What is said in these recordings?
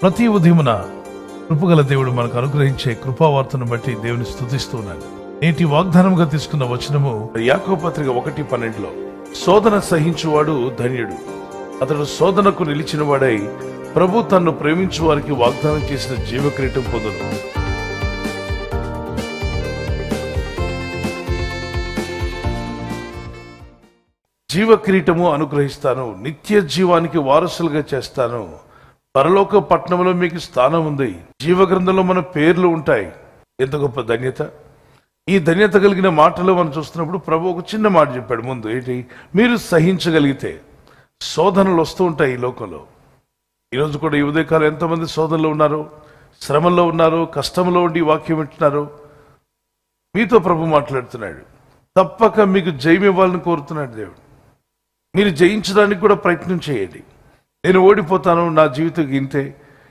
ప్రతి ఉదయమున కృపగల దేవుడు మనకు అనుగ్రహించే కృపావార్తను బట్టి దేవుని స్తుతిస్తూ ఉన్నాను. నేటి వాగ్దానముగా తీసుకున్న వచనము యాకోబు పత్రిక 1:12. శోధన సహించువాడు ధన్యుడు, అతడు శోధనకు నిలిచిన వాడై ప్రభు తన్ను ప్రేమించు వారికి వాగ్దానం చేసిన జీవకిరీటం పొందును. జీవకిరీటము అనుగ్రహిస్తాను, నిత్య జీవానికి వారసులుగా చేస్తాను, పరలోక పట్టణంలో మీకు స్థానం ఉంది, జీవ గ్రంథంలో మన పేర్లు ఉంటాయి. ఎంత గొప్ప ధన్యత! ఈ ధన్యత కలిగిన మాటలు మనం చూస్తున్నప్పుడు ప్రభు ఒక చిన్న మాట చెప్పాడు ముందు. ఏంటి? మీరు సహించగలిగితే. శోధనలు వస్తూ ఉంటాయి ఈ లోకంలో. ఈరోజు కూడా ఈ ఉదయకాలం ఎంతమంది శోధనలో ఉన్నారు, శ్రమల్లో ఉన్నారు, కష్టంలో ఉండి వాక్యం వింటున్నారు. మీతో ప్రభు మాట్లాడుతున్నాడు. తప్పక మీకు జయం ఇవ్వాలని కోరుతున్నాడు దేవుడు. మీరు జయించడానికి కూడా ప్రయత్నం చేయండి. నేను ఓడిపోతాను, నా జీవితం ఇంతే,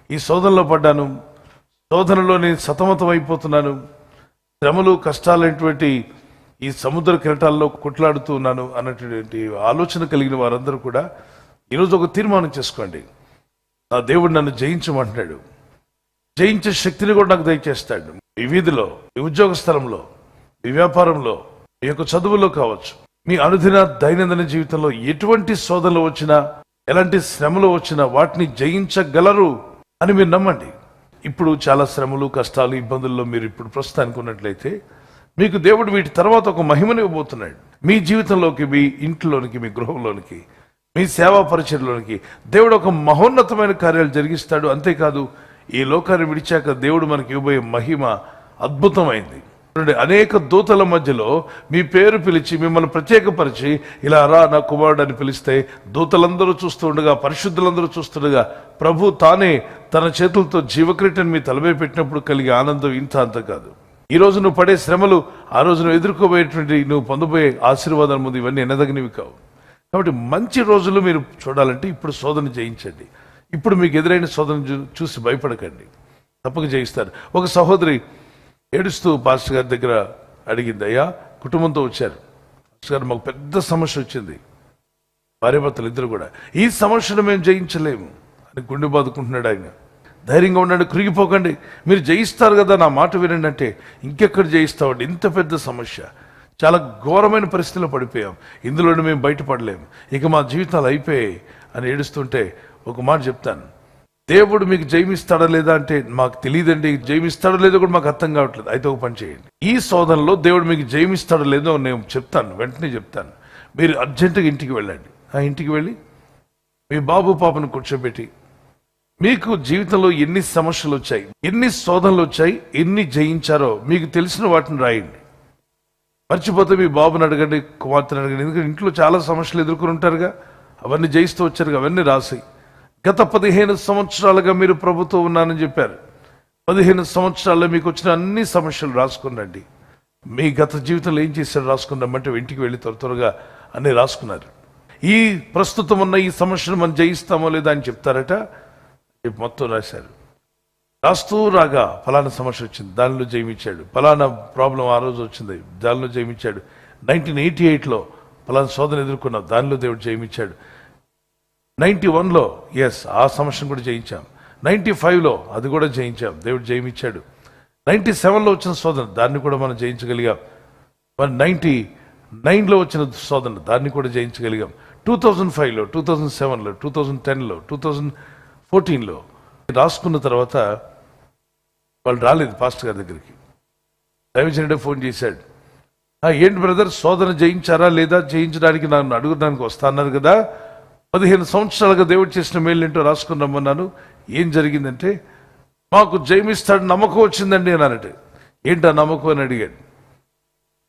ఈ శోధనలో పడ్డాను, శోధనలో నేను సతమతం అయిపోతున్నాను, శ్రమలు కష్టాలైనటువంటి ఈ సముద్ర కిరటాల్లో కొట్లాడుతూ ఉన్నాను అన్నటువంటి ఆలోచన కలిగిన వారందరూ కూడా ఈరోజు ఒక తీర్మానం చేసుకోండి. నా దేవుడు నన్ను జయించమంటున్నాడు. జయించే శక్తిని కూడా నాకు దయచేస్తాడు. ఈ వీధిలో, ఈ ఉద్యోగ స్థలంలో, ఈ వ్యాపారంలో, మీ యొక్క చదువులో కావచ్చు, మీ అనుదిన దైనందిన జీవితంలో ఎటువంటి శోధనలు వచ్చినా, ఎలాంటి శ్రమలు వచ్చినా వాటిని జయించగలరు అని మీరు నమ్మండి. ఇప్పుడు చాలా శ్రమలు, కష్టాలు, ఇబ్బందుల్లో మీరు ఇప్పుడు ప్రస్తుతానికి ఉన్నట్లయితే మీకు దేవుడు వీటి తర్వాత ఒక మహిమని ఇవ్వబోతున్నాడు. మీ జీవితంలోకి, మీ ఇంట్లోనికి, మీ గృహంలోనికి, మీ సేవా పరిచయంలోనికి దేవుడు ఒక మహోన్నతమైన కార్యాలు జరిగిస్తాడు. అంతేకాదు, ఈ లోకాన్ని విడిచాక దేవుడు మనకి ఇవ్వబోయే మహిమ అద్భుతమైంది. అనేక దూతల మధ్యలో మీ పేరు పిలిచి మిమ్మల్ని ప్రత్యేకపరిచి ఇలా రా నా కుమారుడు అని పిలిస్తే దూతలందరూ చూస్తుండగా, పరిశుద్ధులందరూ చూస్తుండగా ప్రభు తానే తన చేతులతో జీవకిరీటాన్ని మీ తలపై పెట్టినప్పుడు కలిగే ఆనందం ఇంత అంత కాదు. ఈ రోజు నువ్వు పడే శ్రమలు, ఆ రోజు నువ్వు ఎదుర్కోబోయేటువంటి, నువ్వు పొందబోయే ఆశీర్వాదాల ముందు ఇవన్నీ ఎనదగినవి కావు. కాబట్టి మంచి రోజులు మీరు చూడాలంటే ఇప్పుడు శోధన జయించండి. ఇప్పుడు మీకు ఎదురైన శోధన చూసి భయపడకండి, తప్పక జయిస్తారు. ఒక సహోదరి ఏడుస్తూ పాస్టర్ గారి దగ్గర అడిగింది, అయ్యా కుటుంబంతో వచ్చారు, పాస్టర్ గారు మాకు పెద్ద సమస్య వచ్చింది, భార్యాభర్తలు ఇద్దరు కూడా, ఈ సమస్యను మేము జయించలేము అని గుండె బాదుకుంటున్నాడు. ఆయన ధైర్యంగా ఉన్నాడు, కృంగిపోకండి, మీరు జయిస్తారు కదా, నా మాట వినండి అంటే, ఇంకెక్కడ జయిస్తామండి, ఇంత పెద్ద సమస్య, చాలా ఘోరమైన పరిస్థితిలో పడిపోయాం, ఇందులోనే మేము బయటపడలేము, ఇక మా జీవితాలు అయిపోయాయి అని ఏడుస్తుంటే ఒక మాట చెప్తాను. దేవుడు మీకు జయమిస్తాడా లేదా అంటే మాకు తెలియదండి, జయమిస్తాడో లేదో కూడా మాకు అర్థం కావట్లేదు. అయితే ఒక పని చేయండి, ఈ శోధనలో దేవుడు మీకు జయమిస్తాడో లేదో నేను చెప్తాను, వెంటనే చెప్తాను. మీరు అర్జెంటుగా ఇంటికి వెళ్ళండి. ఆ ఇంటికి వెళ్ళి మీ బాబు పాపను కూర్చోబెట్టి, మీకు జీవితంలో ఎన్ని సమస్యలు వచ్చాయి, ఎన్ని శోధనలు వచ్చాయి, ఎన్ని జయించారో మీకు తెలిసిన వాటిని రాయండి. మర్చిపోతే మీ బాబుని అడగండి, కుమార్తెను అడగండి, ఎందుకంటే ఇంట్లో చాలా సమస్యలు ఎదుర్కొని ఉంటారుగా, అవన్నీ జయిస్తూ వచ్చారుగా, అవన్నీ రాసి గత 15 సంవత్సరాలుగా మీరు ప్రభుతో ఉన్నానని చెప్పారు. 15 సంవత్సరాల్లో మీకు వచ్చిన అన్ని సమస్యలు రాసుకున్నాండి. మీ గత జీవితంలో ఏం చేశారు రాసుకున్నామంటే ఇంటికి వెళ్ళి త్వరగా అన్నీ రాసుకున్నారు. ఈ ప్రస్తుతం ఉన్న ఈ సమస్యను మనం జయిస్తామో లేదా అని చెప్తారట. మొత్తం రాశారు. రాస్తూ రాగా ఫలానా సమస్య వచ్చింది, దానిలో జయమిచ్చాడు. ఫలానా ప్రాబ్లం ఆ రోజు వచ్చింది, దానిలో జయమిచ్చాడు. 1988లో ఫలానా శోధన ఎదుర్కొన్నాం, దానిలో దేవుడు జయమిచ్చాడు. 91లో ఆ సమస్యను కూడా జయించాం. 95లో అది కూడా జయించాం, దేవుడు జయమిచ్చాడు. 97లో వచ్చిన శోధన, దాన్ని కూడా మనం జయించగలిగాం. 99లో వచ్చిన శోధన, దాన్ని కూడా జయించగలిగాం. 2005లో, 2007లో, 2010లో, 2014లో రాసుకున్న తర్వాత వాళ్ళు రాలేదు పాస్టర్ గారి దగ్గరికి. దైవజనుడే ఫోన్ చేశాడు, ఏంటి బ్రదర్ శోధన జయించారా లేదా, జయించడానికి నన్ను అడుగుదానికి వస్తా అన్నారు కదా, 15 సంవత్సరాలుగా దేవుడు చేసిన మేలు ఏంటో రాసుకుని రమ్మన్నాను, ఏం జరిగిందంటే మాకు జయమిస్తాడు నమ్మకం వచ్చిందండి అన్నారట. ఏంటా నమ్మకం అని అడిగాడు.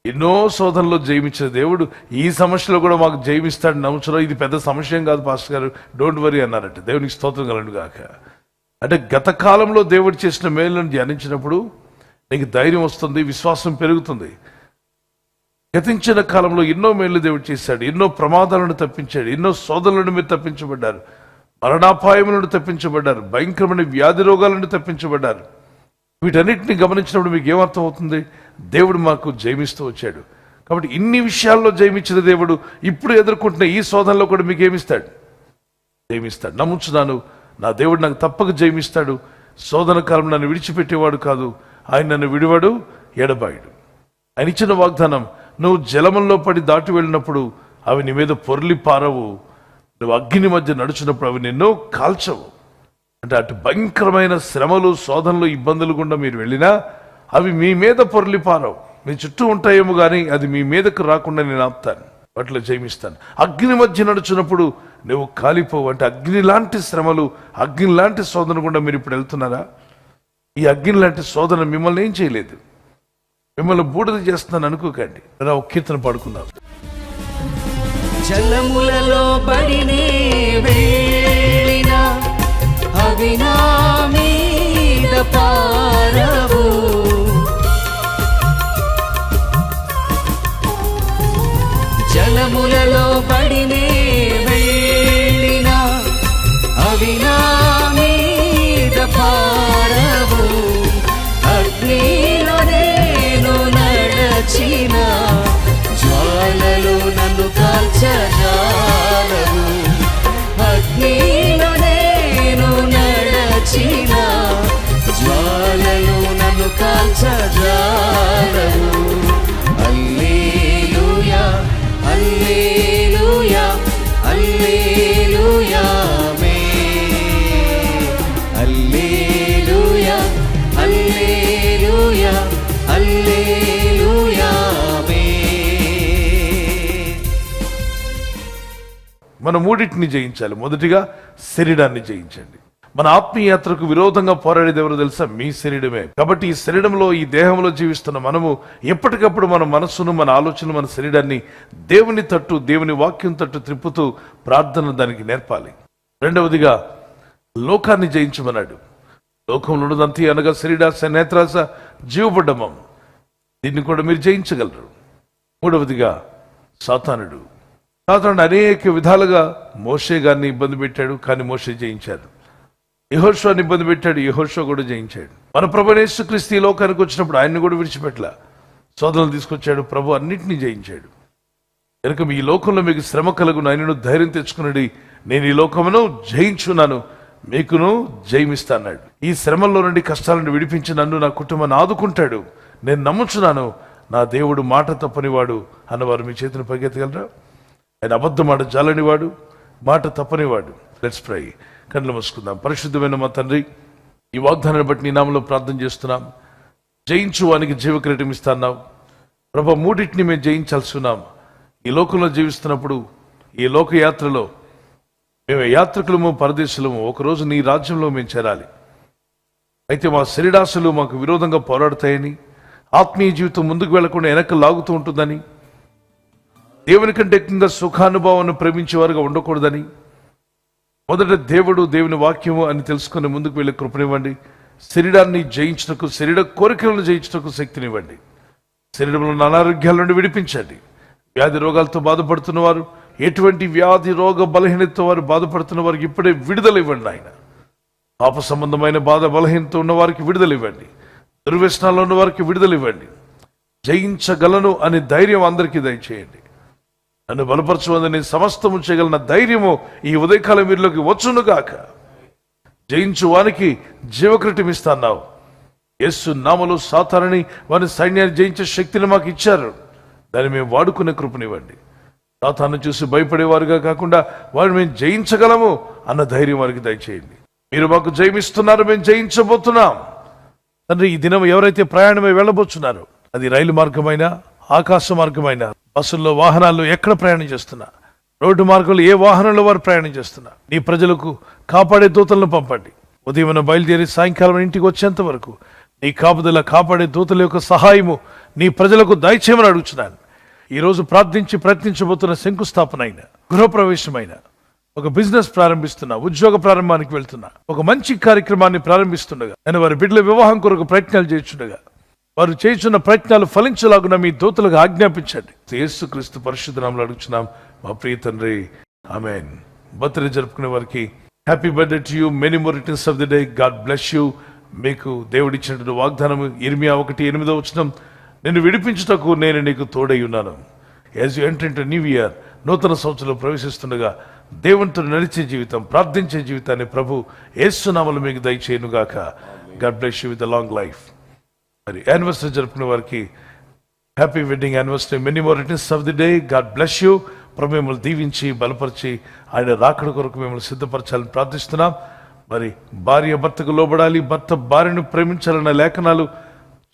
ఎన్నో శోధనలో జయమిచ్చిన దేవుడు ఈ సమస్యలో కూడా మాకు జయమిస్తాడు నమ్ముచలో, ఇది పెద్ద సమస్య ఏం కాదు పాస్టర్ గారు, డోంట్ వరీ అన్నారట. దేవునికి స్తోత్రం కలండు గాక. అంటే గత కాలంలో దేవుడు చేసిన మేలును ధ్యానించినప్పుడు నీకు ధైర్యం వస్తుంది, విశ్వాసం పెరుగుతుంది. గతించిన కాలంలో ఎన్నో మేలు దేవుడు చేశాడు, ఎన్నో ప్రమాదాలను తప్పించాడు, ఎన్నో శోధనలను మీరు తప్పించబడ్డారు, మరణాపాయముల నుండి తప్పించబడ్డారు, భయంకరమైన వ్యాధి రోగాల నుండి తప్పించబడ్డారు. వీటన్నిటిని గమనించినప్పుడు మీకు ఏమర్థం అవుతుంది? దేవుడు మాకు జయమిస్తూ వచ్చాడు. కాబట్టి ఇన్ని విషయాల్లో జయమిచ్చిన దేవుడు ఇప్పుడు ఎదుర్కొంటున్న ఈ శోధనలో కూడా మీకు ఏమిస్తాడు? జయమిస్తాడు. నమ్ముచున్నాను, నా దేవుడు నాకు తప్పక జయమిస్తాడు, శోధన కాలం నన్ను విడిచిపెట్టేవాడు కాదు, ఆయన నన్ను విడివాడు ఎడబాయుడు. ఆయన ఇచ్చిన వాగ్దానం, నువ్వు జలమంలో పడి దాటి వెళ్ళినప్పుడు అవి నీ మీద పొర్లి పారవు, నువ్వు అగ్ని మధ్య నడుచున్నప్పుడు అవి నిన్ను కాల్చవు. అంటే అటు భయంకరమైన శ్రమలు, శోధనలు, ఇబ్బందులు గుండా మీరు వెళ్ళినా అవి మీ మీద పొర్లి పారవు. మీ చుట్టూ ఉంటాయేమో కానీ అది మీ మీదకు రాకుండా నేను ఆపుతాను, వాటిలో జయమిస్తాను. అగ్ని మధ్య నడుచున్నప్పుడు నువ్వు కాలిపోవు. అంటే అగ్ని లాంటి శ్రమలు, అగ్ని లాంటి శోధన గుండా మీరు ఇప్పుడు వెళ్తున్నారా? ఈ అగ్ని లాంటి శోధన మిమ్మల్ని ఏం చేయలేదు, మిమ్మల్ని బూడిద చేస్తున్నాను అనుకోకండి. ఒక కీర్తన పాడుకుందాం. జలములలో పడినే వెళ్ళినా అవి నా మీద పారవు, జలములలో పడినే వెళ్ళినా అవి నా మీద పారవు, అగ్నిలో నేను నడచిన జ్వాలలు నన్ను కాల్చజాలవు, అగ్నిలో నేను నడచిన జ్వాలలు నన్ను కాల్చజాలవు. హల్లెలూయా హల్లెలూయా హల్లెలూయా ఆమేన్, హల్లెలూయా హల్లెలూయా హల్లెలూయా ఆమేన్. మనం మూడింటిని జయించాలి. మొదటిగా శరీరాన్ని జయించండి. మన ఆత్మీయ యాత్రకు విరోధంగా పోరాడేది ఎవరో తెలుసా? మీ శరీరమే. కాబట్టి ఈ శరీరంలో, ఈ దేహంలో జీవిస్తున్న మనము ఎప్పటికప్పుడు మన మనస్సును, మన ఆలోచనలు, మన శరీరాన్ని దేవుని తట్టు, దేవుని వాక్యం తట్టు త్రిప్పుతూ ప్రార్థన దానికి నేర్పాలి. రెండవదిగా లోకాన్ని జయించమన్నాడు. లోకంలో ఉన్నదంతా అనగా శరీరాశ, నేత్రాశ, జీవబడ్డమం, దీన్ని కూడా మీరు జయించగలరు. మూడవదిగా సాతానుడు అనేక విధాలుగా మోషే గారిని ఇబ్బంది పెట్టాడు, కానీ మోషే జయించాడు. యెహోషువని ఇబ్బంది పెట్టాడు, యెహోషువ కూడా జయించాడు. మన ప్రభువైన యేసుక్రీస్తు ఈ లోకానికి వచ్చినప్పుడు ఆయన్ని కూడా విడిచిపెట్టలా, శోధనలు తీసుకొచ్చాడు, ప్రభు అన్నింటినీ జయించాడు. కనుక ఈ లోకంలో మీకు శ్రమ కలుగును, ఆయనను ధైర్యం తెచ్చుకున్నాడు, నేను ఈ లోకమును జయించున్నాను, మీకును జయమిస్తా అన్నాడు. ఈ శ్రమల్లో నుండి, కష్టాల నుండి విడిపించి నన్ను, నా కుటుంబాన్ని ఆదుకుంటాడు, నేను నమ్ముచున్నాను, నా దేవుడు మాట తప్పనివాడు అన్నవారు మీ చేతిని పైకెత్తగలరా? ఆయన అబద్ధం మాట జాలనివాడు, మాట తప్పనివాడు. Let's pray. కళ్ళు మూసుకుందాం. పరిశుద్ధమైన మా తండ్రి, ఈ వాగ్దానాన్ని బట్టి నీ నామములో ప్రార్థన చేస్తున్నాం. జయించు వానికి జీవకిరీటం ఇస్తున్నావు ప్రభు. మూడింటిని మేము జయించాల్సి ఉన్నాం. ఈ లోకంలో జీవిస్తున్నప్పుడు, ఈ లోక యాత్రలో మేము యాత్రికులము, పరదేశులము, ఒకరోజు నీ రాజ్యంలో మేము చేరాలి. అయితే మా శరీరాశలు మాకు విరోధంగా పోరాడతాయని, ఆత్మీయ జీవితం ముందుకు వెళ్లకుండా వెనక్కి లాగుతూ ఉంటుందని, దేవుని కంటే ఎక్కువగా సుఖానుభవాన్ని ప్రేమించేవారుగా ఉండకూడదని, మొదట దేవుడు, దేవుని వాక్యము అని తెలుసుకుని ముందుకు వెళ్ళే కృపనివ్వండి. శరీరాన్ని జయించుటకు, శరీర కోరికలను జయించుటకు శక్తినివ్వండి. శరీరంలో అనారోగ్యాల నుండి విడిపించండి. వ్యాధి రోగాలతో బాధపడుతున్న వారు, ఎటువంటి వ్యాధి రోగ బలహీనతతో వారు బాధపడుతున్న వారికి ఇప్పుడే విడుదల ఇవ్వండి. ఆయన పాప సంబంధమైన బాధ, బలహీనత ఉన్న వారికి విడుదల ఇవ్వండి. దుర్వ్యసనాల్లో ఉన్న వారికి విడుదల ఇవ్వండి. జయించగలను అనే ధైర్యం అందరికీ దయచేయండి. నన్ను బలపరచువని సమస్తము చేయగలన ధైర్యము ఈ ఉదయకాలం వీరిలోకి వచ్చునుగాక. జయించు వానికి జీవకిరీటం ఇస్తాన్నావు. యేసు నామములో సాతానుని, వారి సైన్యాన్ని జయించే శక్తిని మాకు ఇచ్చారు. దాన్ని మేము వాడుకునే కృపనివ్వండి. సాతాను చూసి భయపడేవారుగా కాకుండా వారిని మేము జయించగలము అన్న ధైర్యం వారికి దయచేయండి. మీరు మాకు జయమిస్తున్నారు, మేము జయించబోతున్నాం. తండ్రి, ఈ దినం ఎవరైతే ప్రయాణమై వెళ్ళబోతున్నారో, అది రైలు మార్గమైనా, ఆకాశ మార్గమైన, బస్సుల్లో, వాహనాల్లో ఎక్కడ ప్రయాణం చేస్తున్నా, రోడ్డు మార్గంలో ఏ వాహనంలో వారు ప్రయాణం చేస్తున్నా, నీ ప్రజలకు కాపాడే దూతలను పంపండి. ఉదయం బయలుదేరి సాయంకాలం ఇంటికి వచ్చేంత వరకు నీ కాపుదల, కాపాడే దూతల యొక్క సహాయము నీ ప్రజలకు దయచేయమని అడుగుతున్నాను. ఈరోజు ప్రార్థించి ప్రయత్నించబోతున్న శంకుస్థాపన అయిన, గృహప్రవేశమైన, ఒక బిజినెస్ ప్రారంభిస్తున్నా, ఉద్యోగ ప్రారంభానికి వెళ్తున్నా, ఒక మంచి కార్యక్రమాన్ని ప్రారంభిస్తుండగా, నేను వారి బిడ్డల వివాహం కొరకు ప్రయత్నాలు చేస్తుండగా, వారు చేస్తున్న ప్రయత్నాలు ఫలించలాగున మీ దూతలకు ఆజ్ఞాపించండి. యేసుక్రీస్తు పరిశుద్ధ నామములో అడుగుచున్నాం మా ప్రియ తండ్రి, ఆమేన్. బర్త్డే జరుపుకునే వారికి happy birthday to you, many more returns of the day, God bless you. మీకు దేవుడిచ్చినటువంటి వాగ్దానం ఇర్మియా 1:8 నిన్ను విడిపించుటకు నేను నీకు తోడై ఉన్నాను. As you enter into new year, నూతన సంవత్సరంలో ప్రవేశిస్తుండగా దేవునితో నడిచే జీవితం, ప్రార్థించే జీవితాన్ని ప్రభు యేసు నామములో మీకు దయచేయునుగాక. God bless you with the long life. మరి యానివర్సరీ జరుపుకునే వారికి happy wedding anniversary, many more returns of the day. God bless you. ప్రభు మిమ్మల్ని దీవించి బలపరిచి ఆయన రాకడ కొరకు మిమ్మల్ని సిద్ధపరచాలని ప్రార్థిస్తున్నాం. మరి భార్య భర్తకు లోబడాలి, భర్త భార్యను ప్రేమించాలన్న లేఖనాలు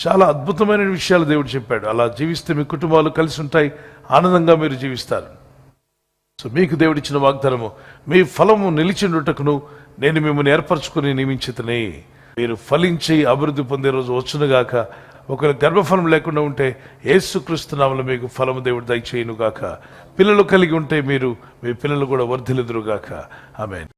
చాలా అద్భుతమైన విషయాలు దేవుడు చెప్పాడు. అలా జీవిస్తే మీ కుటుంబాలు కలిసి ఉంటాయి, ఆనందంగా మీరు జీవిస్తారు. సో మీకు దేవుడిచ్చిన వాగ్దానము, మీ ఫలము నిలిచిండుటకును నేను మిమ్మల్ని ఏర్పరచుకుని నియమించితనే. మీరు ఫలించి అభివృద్ధి పొందే రోజు వచ్చునుగాక. ఒకవేళ గర్భఫలం లేకుండా ఉంటే యేసుక్రీస్తు నామములో మీకు ఫలము దేవుడు దయచేయునుగాక. పిల్లలు కలిగి ఉంటే మీరు మీ పిల్లలు కూడా వర్ధిల్లుదురుగాక. ఆమేన్.